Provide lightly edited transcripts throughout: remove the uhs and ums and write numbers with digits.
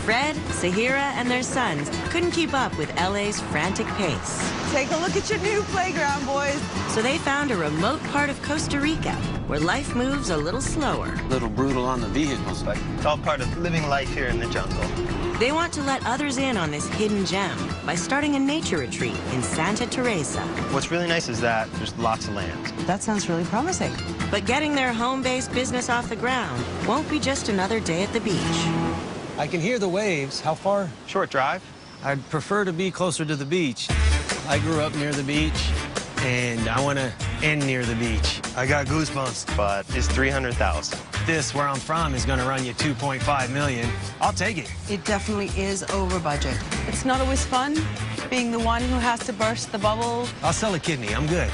Fred, Sahira, and their sons couldn't keep up with LA's frantic pace. Take a look at your new playground, boys. So they found a remote part of Costa Rica where life moves a little slower. A little brutal on the vehicles, but it's all part of living life here in the jungle. They want to let others in on this hidden gem by starting a nature retreat in Santa Teresa. What's really nice is that there's lots of land. That sounds really promising. But getting their home-based business off the ground won't be just another day at the beach. I can hear the waves. How far? Short drive. I'd prefer to be closer to the beach. I grew up near the beach, and I want to end near the beach. I got goosebumps. But it's $300,000. This, where I'm from, is going to run you $2.5 million. I'll take it. It definitely is over budget. It's not always fun being the one who has to burst the bubble. I'll sell a kidney. I'm good.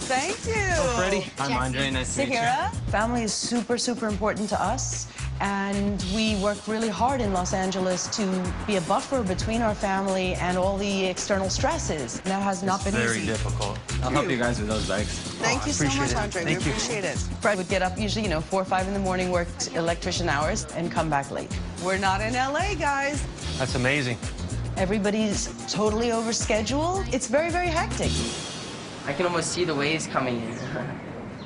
Thank you. Oh, Freddie. I'm Andre. Nice to meet you. Sahira, family is super, super important to us. And we work really hard in Los Angeles to be a buffer between our family and all the external stresses. That has not been Very easy. difficult. I'll help you guys with those bags. Thank you so much, Andre. We Thank you. appreciate it. Fred would get up usually, 4 or 5 in the morning, work electrician hours, and come back late. We're not in LA, guys. That's amazing. Everybody's totally over schedule. It's very, very hectic. I can almost see the waves coming in.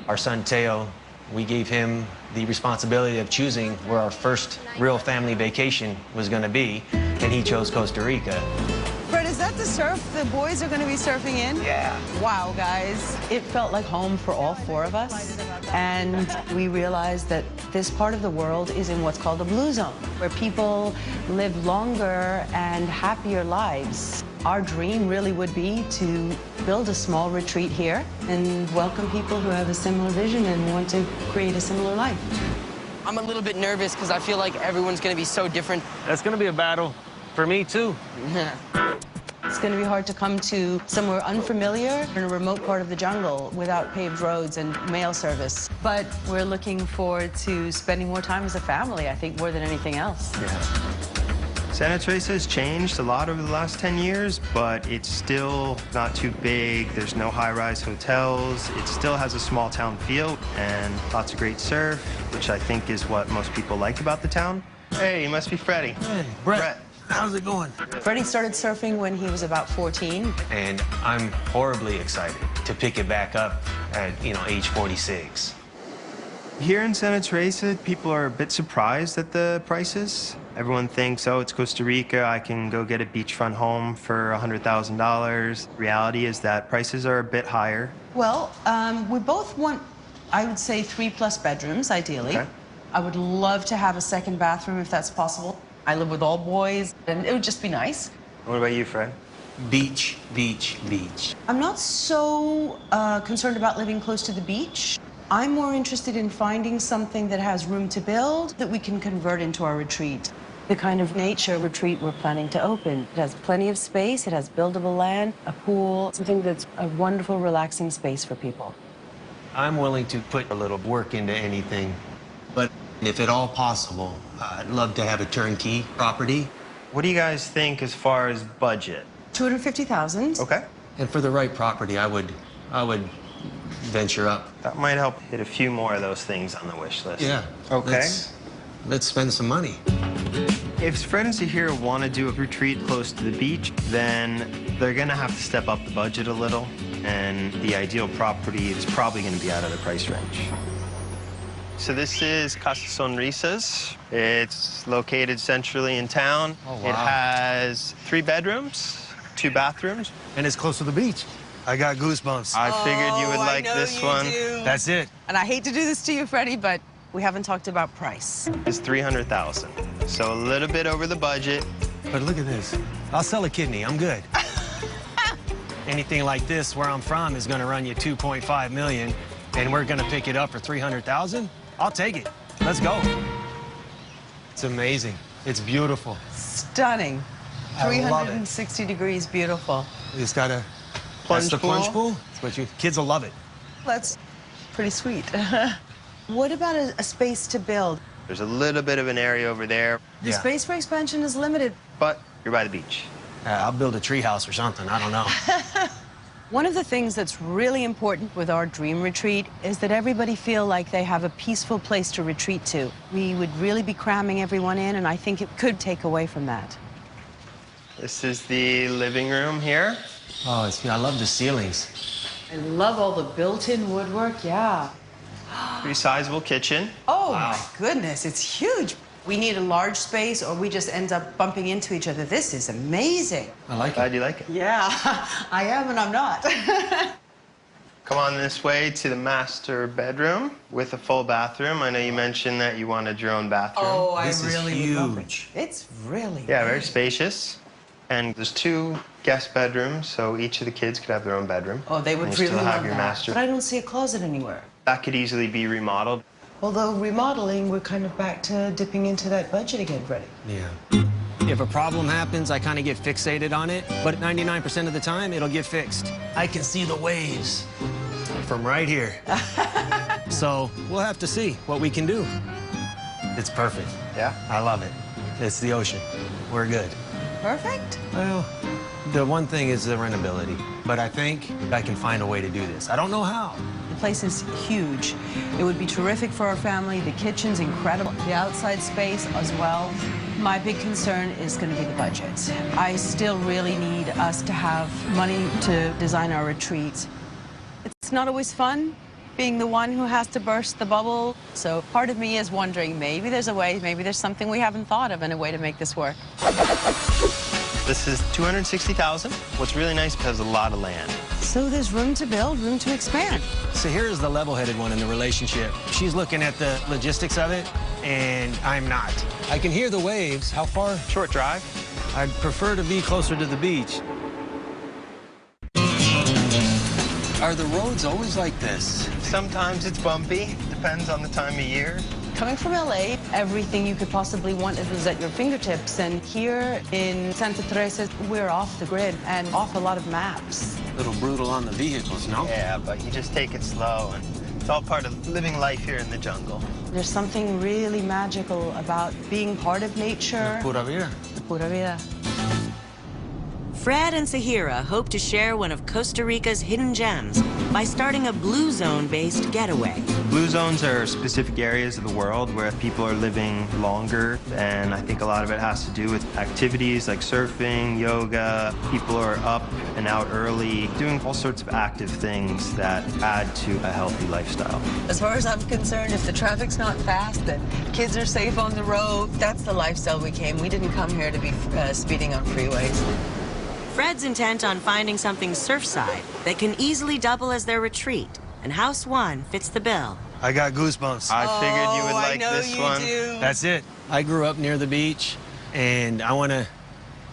Our son, Teo, we gave him the responsibility of choosing where our first real family vacation was going to be, and he chose Costa Rica. Fred, is that the surf the boys are going to be surfing in? Yeah. Wow, guys. It felt like home for all 4 of us. And we realized that this part of the world is in what's called a blue zone, where people live longer and happier lives. Our dream really would be to build a small retreat here and welcome people who have a similar vision and want to create a similar life. I'm a little bit nervous because I feel like everyone's going to be so different. That's going to be a battle for me, too. It's going to be hard to come to somewhere unfamiliar in a remote part of the jungle without paved roads and mail service. But we're looking forward to spending more time as a family, I think, more than anything else. Yeah. Santa Teresa has changed a lot over the last 10 years, but it's still not too big. There's no high-rise hotels. It still has a small town feel and lots of great surf, which I think is what most people like about the town. Hey, you must be Freddie. Hey, Brett. How's it going? Freddie started surfing when he was about 14. And I'm horribly excited to pick it back up at, age 46. Here in Santa Teresa, people are a bit surprised at the prices. Everyone thinks, oh, it's Costa Rica, I can go get a beachfront home for $100,000. Reality is that prices are a bit higher. Well, we both want, I would say, 3+ bedrooms, ideally. Okay. I would love to have a second bathroom if that's possible. I live with all boys, and it would just be nice. What about you, Fred? Beach, beach, beach. I'm not so concerned about living close to the beach. I'm more interested in finding something that has room to build that we can convert into our retreat. The kind of nature retreat we're planning to open. It has plenty of space, it has buildable land, a pool, something that's a wonderful, relaxing space for people. I'm willing to put a little work into anything, but if at all possible, I'd love to have a turnkey property. What do you guys think as far as budget? $250,000. Okay. And for the right property, I would venture up. That might help hit a few more of those things on the wish list. Yeah. Okay. Let's spend some money. If Fred and Sahira want to do a retreat close to the beach, then they're going to have to step up the budget a little, and the ideal property is probably going to be out of the price range. So this is Costa. It's located centrally in town. Oh, wow. It has 3 bedrooms, 2 bathrooms. And it's close to the beach. I got goosebumps. I figured you would like this one. That's it. And I hate to do this to you, Freddie, but we haven't talked about price. It's $300,000, so a little bit over the budget. But look at this. I'll sell a kidney. I'm good. Anything like this, where I'm from, is going to run you $2.5 million, and we're going to pick it up for $300,000. I'll take it. Let's go. It's amazing. It's beautiful. Stunning. I love it. 360 degrees beautiful. It's got a Plunge that's the pool. plunge pool. That's what kids will love it. That's pretty sweet. What about a space to build? There's a little bit of an area over there, The space for expansion is limited. but you're by the beach. I'll build a tree house or something. I don't know. One of the things that's really important with our dream retreat is that everybody feel like they have a peaceful place to retreat to. We would really be cramming everyone in, and I think it could take away from that. This is the living room here. Oh, I love the ceilings. I love all the built-in woodwork, yeah. Pretty sizable kitchen. Oh, Wow. my goodness, it's huge. We need a large space or we just end up bumping into each other. This is amazing. I like Glad it. you like it. Yeah, I am and I'm not. Come on this way to the master bedroom with a full bathroom. I know you mentioned that you wanted your own bathroom. Oh, I This is really love it. huge. It's really Yeah, very nice. spacious. And there's 2 guest bedrooms, so each of the kids could have their own bedroom. Oh, they would And you really still love have your that. master. But I don't see a closet anywhere. That could easily be remodeled. Although remodeling, we're kind of back to dipping into that budget again, Freddie. Yeah. If a problem happens, I kind of get fixated on it, but 99% of the time, it'll get fixed. I can see the waves from right here. So we'll have to see what we can do. It's perfect. Yeah? I love it. It's the ocean. We're good. Perfect. Well, the one thing is the rentability, but I think I can find a way to do this. I don't know how. The place is huge. It would be terrific for our family. The kitchen's incredible. The outside space as well. My big concern is going to be the budget. I still really need us to have money to design our retreat. It's not always fun being the one who has to burst the bubble. So part of me is wondering, maybe there's a way, maybe there's something we haven't thought of and a way to make this work. This is $260,000. What's really nice, it has a lot of land. So there's room to build, room to expand. So here's the level-headed one in the relationship. She's looking at the logistics of it, and I'm not. I can hear the waves. How far? Short drive. I'd prefer to be closer to the beach. Are the roads always like this? Sometimes it's bumpy. Depends on the time of year. Coming from LA, everything you could possibly want is at your fingertips. And here in Santa Teresa, we're off the grid and off a lot of maps. A little brutal on the vehicles, no? Yeah, but you just take it slow, and it's all part of living life here in the jungle. There's something really magical about being part of nature. Pura vida. Pura vida. Fred and Sahira hope to share one of Costa Rica's hidden gems by starting a blue zone-based getaway. Blue zones are specific areas of the world where people are living longer, and I think a lot of it has to do with activities like surfing, yoga. People are up and out early, doing all sorts of active things that add to a healthy lifestyle. As far as I'm concerned, if the traffic's not fast, the kids are safe on the road, that's the lifestyle we came. We didn't come here to be speeding on freeways. Fred's intent on finding something surfside that can easily double as their retreat, and House 1 fits the bill. I got goosebumps. I figured you would I like know this you one. do. That's it. I grew up near the beach, and I want to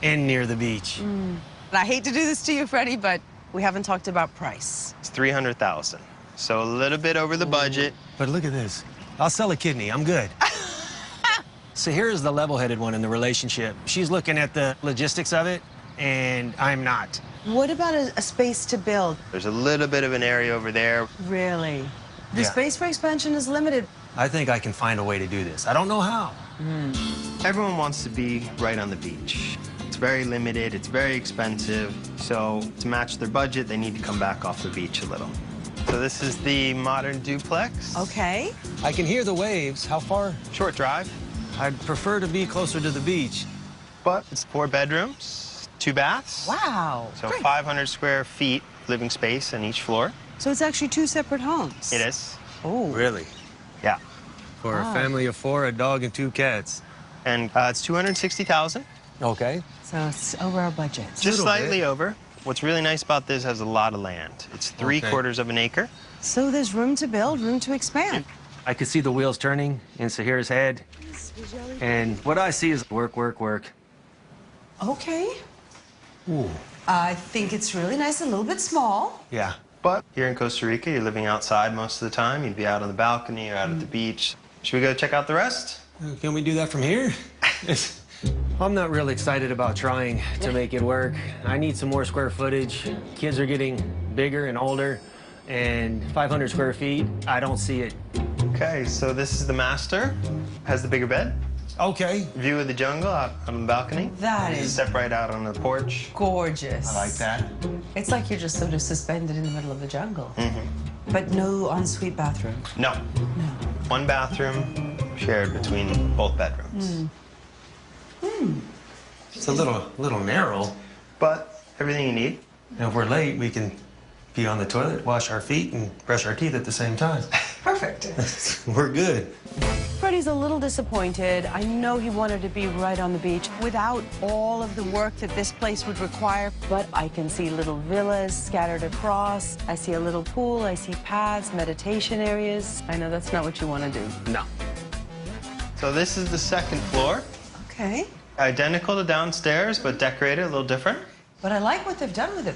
end near the beach. And I hate to do this to you, Freddie, but we haven't talked about price. It's $300,000, so a little bit over the budget. But look at this. I'll sell a kidney. I'm good. So here's the level-headed one in the relationship. She's looking at the logistics of it, and I'm not. What about a space to build? There's a little bit of an area over there. Really? The Yeah. space for expansion is limited. I think I can find a way to do this. I don't know how. Everyone wants to be right on the beach. It's very limited, it's very expensive, so to match their budget, they need to come back off the beach a little. So this is the modern duplex. Okay. I can hear the waves. How far? Short drive, I'd prefer to be closer to the beach. but it's 4 bedrooms, 2 baths. Wow. So Great. 500 square feet living space on each floor. So it's actually 2 separate homes. It is. Oh. Really? Yeah. For Wow. a family of 4, a dog and 2 cats. And it's $260,000, Okay. So it's over our budget. just Little slightly bit. over. What's really nice about this has a lot of land. It's 3/4 of an acre. So there's room to build, room to expand. I could see the wheels turning in Sahira's head. And what I see is work, work, work. Okay. Ooh. I think it's really nice, a little bit small. Yeah. But here in Costa Rica, you're living outside most of the time. You'd be out on the balcony or out at the beach. Should we go check out the rest? Can we do that from here? I'm not really excited about trying to make it work. I need some more square footage. Kids are getting bigger and older, and 500 square feet, I don't see it. Okay, so this is the master. Has the bigger bed. Okay. View of the jungle out on the balcony. That You is step right out on the porch. gorgeous. I like that. It's like you're just sort of suspended in the middle of the jungle. But no ensuite bathroom. No. No. One bathroom shared between both bedrooms. It's a little narrow. But everything you need. And if we're late, we can pee on the toilet, wash our feet, and brush our teeth at the same time. Perfect. We're good. Freddie's a little disappointed. I know he wanted to be right on the beach without all of the work that this place would require, but I can see little villas scattered across. I see a little pool. I see paths, meditation areas. I know that's not what you want to do. No. So this is the second floor. Okay. Identical to downstairs, but decorated a little different. But I like what they've done with it.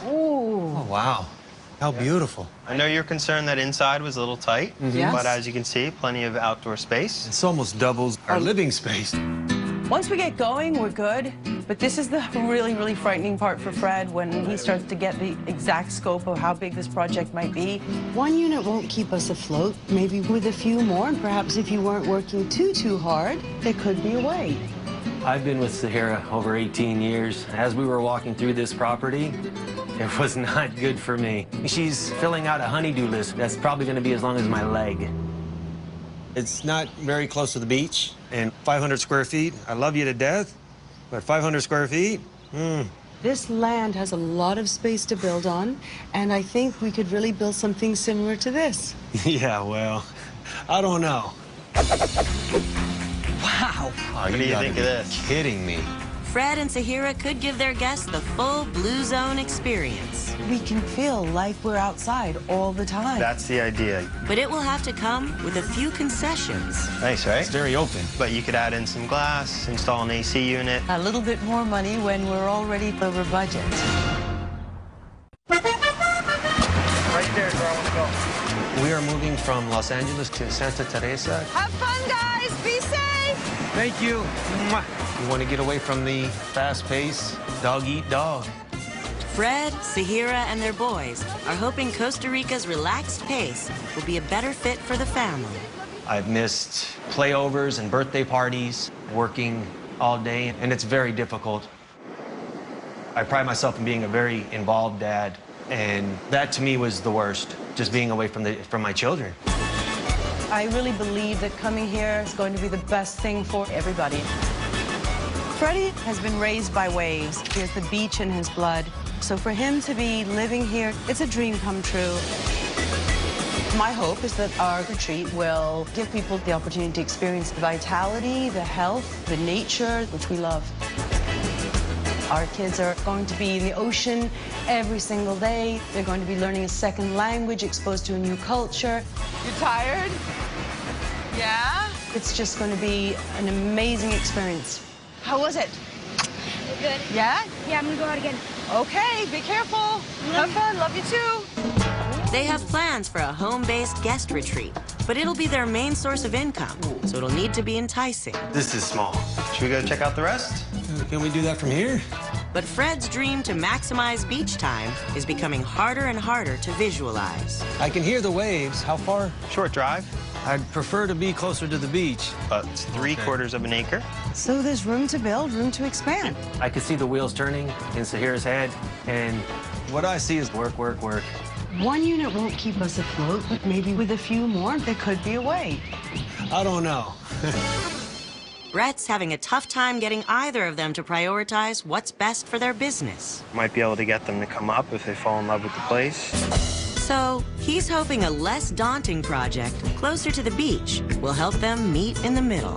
Ooh. Oh, wow. How beautiful. I know you're concerned that inside was a little tight, Yes. but as you can see, plenty of outdoor space. It's almost doubles our living space. Once we get going, we're good. But this is the really, really frightening part for Fred when he starts to get the exact scope of how big this project might be. One unit won't keep us afloat. Maybe with a few more, and perhaps if you weren't working too hard, there could be a way. I've been with Sahara over 18 years. As we were walking through this property, it was not good for me. She's filling out a honey-do list. That's probably going to be as long as my leg. It's not very close to the beach, and 500 square feet. I love you to death, but 500 square feet? This land has a lot of space to build on, and I think we could really build something similar to this. Yeah, well, I don't know. Wow. What do you think of this? Kidding me. Fred and Sahara could give their guests the full Blue Zone experience. We can feel like we're outside all the time. That's the idea. But it will have to come with a few concessions. Nice, right? It's very open. But you could add in some glass, install an AC unit. A little bit more money when we're already over budget. Right there is where I want to go. We are moving from Los Angeles to Santa Teresa. Have fun, guys. Be safe. Thank you. Mwah. You want to get away from the fast-paced dog-eat-dog. Fred, Sahara, and their boys are hoping Costa Rica's relaxed pace will be a better fit for the family. I've missed playovers and birthday parties, working all day, and it's very difficult. I pride myself in being a very involved dad, and that to me was the worst, just being away from my children. I really believe that coming here is going to be the best thing for everybody. Freddie has been raised by waves. He has the beach in his blood. So for him to be living here, it's a dream come true. My hope is that our retreat will give people the opportunity to experience the vitality, the health, the nature, which we love. Our kids are going to be in the ocean every single day. They're going to be learning a second language, exposed to a new culture. You tired? Yeah? It's just going to be an amazing experience. How was it? Good. Yeah? Yeah, I'm gonna go out again. Okay, be careful. Have fun. Love you too. They have plans for a home-based guest retreat, but it'll be their main source of income, so it'll need to be enticing. This is small. Should we go check out the rest? Can we do that from here? But Fred's dream to maximize beach time is becoming harder and harder to visualize. I can hear the waves. How far? Short drive, I'd prefer to be closer to the beach. but it's 3/4 of an acre. So there's room to build, room to expand. I could see the wheels turning in Sahara's head, and what I see is work, work, work. One unit won't keep us afloat, but maybe with a few more, there could be a way. I don't know. Brett's having a tough time getting either of them to prioritize what's best for their business. Might be able to get them to come up if they fall in love with the place. So he's hoping a less daunting project closer to the beach will help them meet in the middle.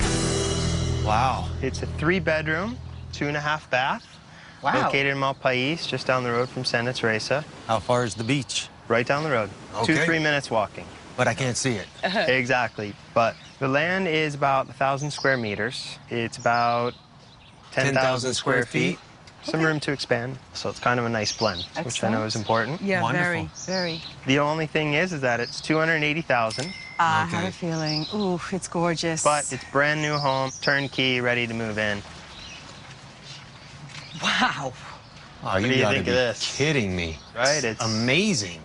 Wow. It's a 3-bedroom, 2.5 bath. Wow. Located in Malpais, just down the road from Santa Teresa. How far is the beach? Right down the road. Okay. 2-3 minutes walking. But I can't see it. Exactly. But the land is about 1,000 square meters. It's about 10,000 square feet. Some room to expand. So it's kind of a nice blend, which I know is important. Yeah, Wonderful. very. The only thing is that it's 280,000, I have Okay. a feeling. Ooh, it's gorgeous. but it's brand new home, turnkey, ready to move in. Wow. Oh, you do you gotta think be of this? kidding me. Right? It's Amazing.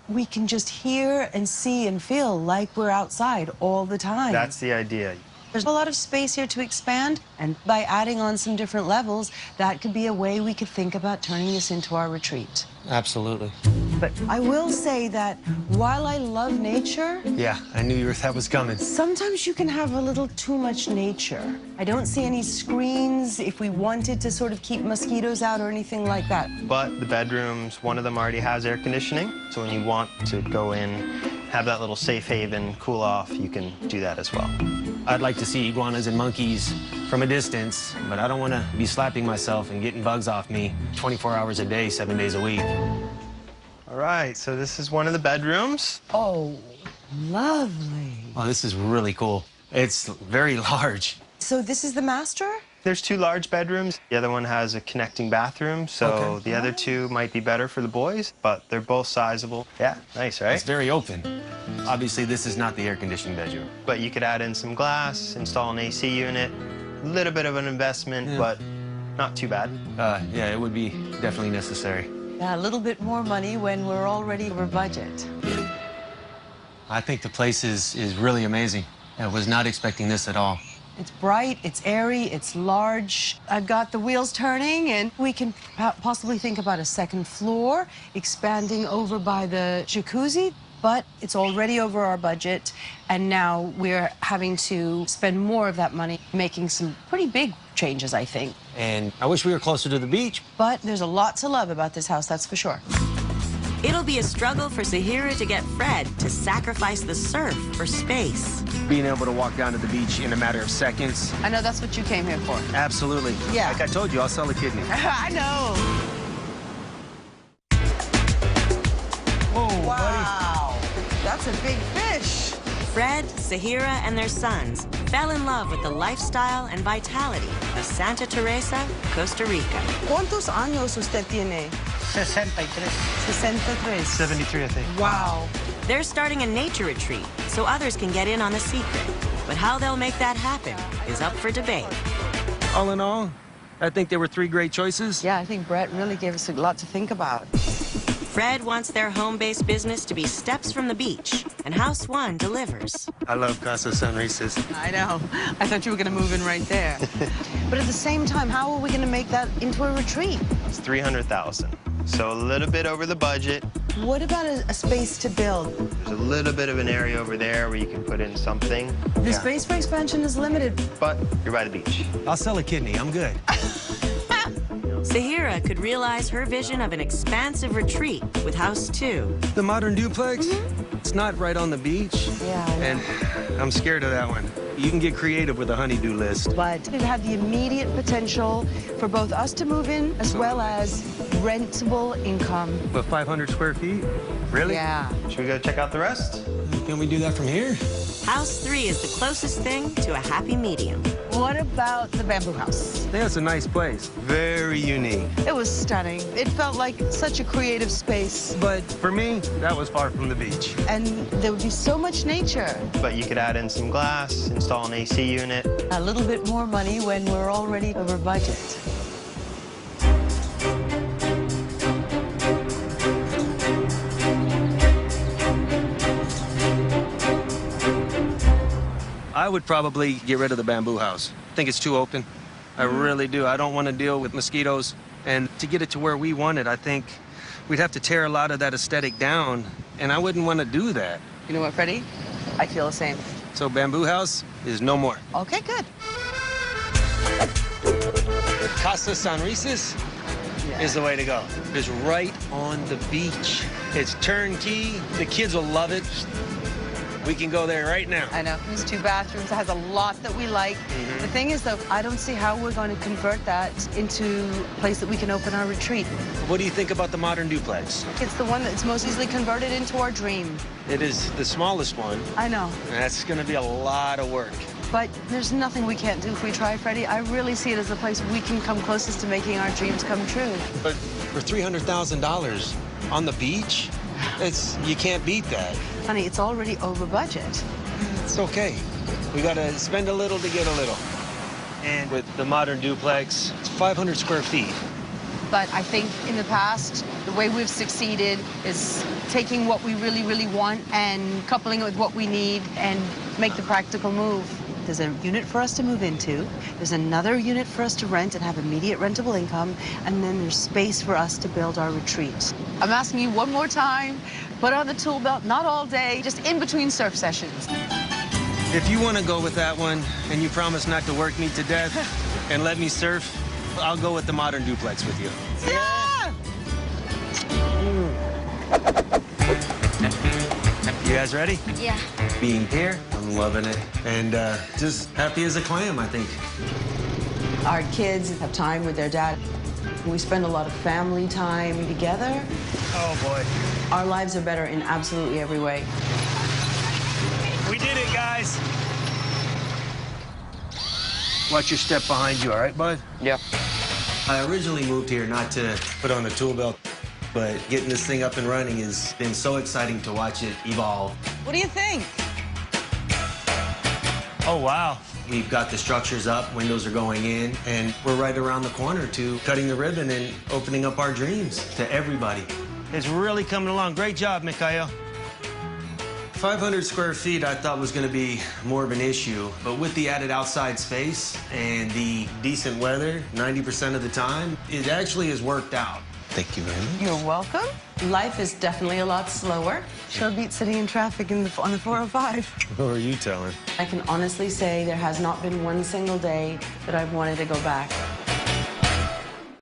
we can just hear and see and feel like we're outside all the time. That's the idea. There's a lot of space here to expand, and by adding on some different levels, that could be a way we could think about turning this into our retreat. Absolutely. But I will say that while I love nature, Yeah, I knew that was coming. sometimes you can have a little too much nature. I don't see any screens if we wanted to sort of keep mosquitoes out or anything like that. But the bedrooms, one of them already has air conditioning, so when you want to go in, have that little safe haven, cool off, you can do that as well. I'd like to see iguanas and monkeys from a distance, but I don't want to be slapping myself and getting bugs off me 24 hours a day, 7 days a week. All right, so this is one of the bedrooms. Oh, lovely. Oh, this is really cool. It's very large. So this is the master? There's 2 large bedrooms. The other one has a connecting bathroom, so Okay. the other 2 might be better for the boys, but they're both sizable. Yeah, nice, right? It's very open. Obviously, this is not the air-conditioned bedroom. But you could add in some glass, install an AC unit. A little bit of an investment, but not too bad. Yeah, it would be definitely necessary. Yeah, a little bit more money when we're already over budget. I think the place is really amazing. I was not expecting this at all. It's bright, it's airy, it's large. I've got the wheels turning, and we can possibly think about a second floor, expanding over by the jacuzzi, but it's already over our budget, and now we're having to spend more of that money making some pretty big changes, I think. And I wish we were closer to the beach. But there's a lot to love about this house, that's for sure. It'll be a struggle for Sahira to get Fred to sacrifice the surf for space. Being able to walk down to the beach in a matter of seconds. I know that's what you came here for. Absolutely. Yeah. Like I told you, I'll sell a kidney. I know. Whoa, Wow, that's a big fish. Fred, Sahira, and their sons fell in love with the lifestyle and vitality of Santa Teresa, Costa Rica. ¿Cuántos años usted tiene? 63. 63. 73, I think. Wow. They're starting a nature retreat so others can get in on the secret. But how they'll make that happen is up for debate. All in all, I think there were 3 great choices. Yeah, I think Brett really gave us a lot to think about. Fred wants their home-based business to be steps from the beach, and House One delivers. I love Costa Rica's. I know. I thought you were going to move in right there. But at the same time, how are we going to make that into a retreat? It's 300,000, so a little bit over the budget. What about a space to build? There's a little bit of an area over there where you can put in something, The space for expansion is limited. but you're by the beach. I'll sell a kidney. I'm good. Sahira could realize her vision of an expansive retreat with House Two. The modern duplex, it's not right on the beach. Yeah, I know. And I'm scared of that one. You can get creative with a honey-do list. But it had the immediate potential for both us to move in as well as rentable income. But 500 square feet? Really? Yeah. Should we go check out the rest? Can we do that from here? House 3 is the closest thing to a happy medium. What about the bamboo house? Yeah, it's a nice place. Very unique. It was stunning. It felt like such a creative space. But for me, that was far from the beach. And there would be so much nature. But you could add in some glass, install an AC unit. A little bit more money when we're already over budget. I would probably get rid of the bamboo house. I think it's too open. I really do. I don't want to deal with mosquitoes. And to get it to where we want it, I think we'd have to tear a lot of that aesthetic down, and I wouldn't want to do that. You know what, Freddie? I feel the same. So bamboo house is no more. Okay, good. Costa Rica's is the way to go. It's right on the beach. It's turnkey. The kids will love it. We can go there right now. I know. There's 2 bathrooms. It has a lot that we like. The thing is, though, I don't see how we're going to convert that into a place that we can open our retreat. What do you think about the modern duplex? It's the one that's most easily converted into our dream. It is the smallest one. I know. And that's going to be a lot of work. But there's nothing we can't do if we try, Freddie. I really see it as the place we can come closest to making our dreams come true. But for $300,000 on the beach, you can't beat that. Honey, it's already over budget. It's okay. We got to spend a little to get a little. And with the modern duplex, it's 500 square feet. But I think in the past, the way we've succeeded is taking what we really, really want and coupling it with what we need and make the practical move. There's a unit for us to move into, there's another unit for us to rent and have immediate rentable income, and then there's space for us to build our retreat. I'm asking you one more time, put on the tool belt, not all day, just in between surf sessions. If you want to go with that one, and you promise not to work me to death and let me surf, I'll go with the modern duplex with you. Yeah! You guys ready? Yeah. Being here, I'm loving it. And just happy as a clam, I think. Our kids have time with their dad. We spend a lot of family time together. Oh, boy. Our lives are better in absolutely every way. We did it, guys. Watch your step behind you, all right, bud? Yeah. I originally moved here not to put on the tool belt, but getting this thing up and running has been so exciting to watch it evolve. What do you think? Oh, wow. We've got the structures up, windows are going in, and we're right around the corner to cutting the ribbon and opening up our dreams to everybody. It's really coming along. Great job, Mikhail. 500 square feet I thought was going to be more of an issue, but with the added outside space and the decent weather 90% of the time, it actually has worked out. Thank you very much. You're welcome. Life is definitely a lot slower. Sure beats sitting in traffic on the 405. Who are you telling? I can honestly say there has not been one single day that I've wanted to go back.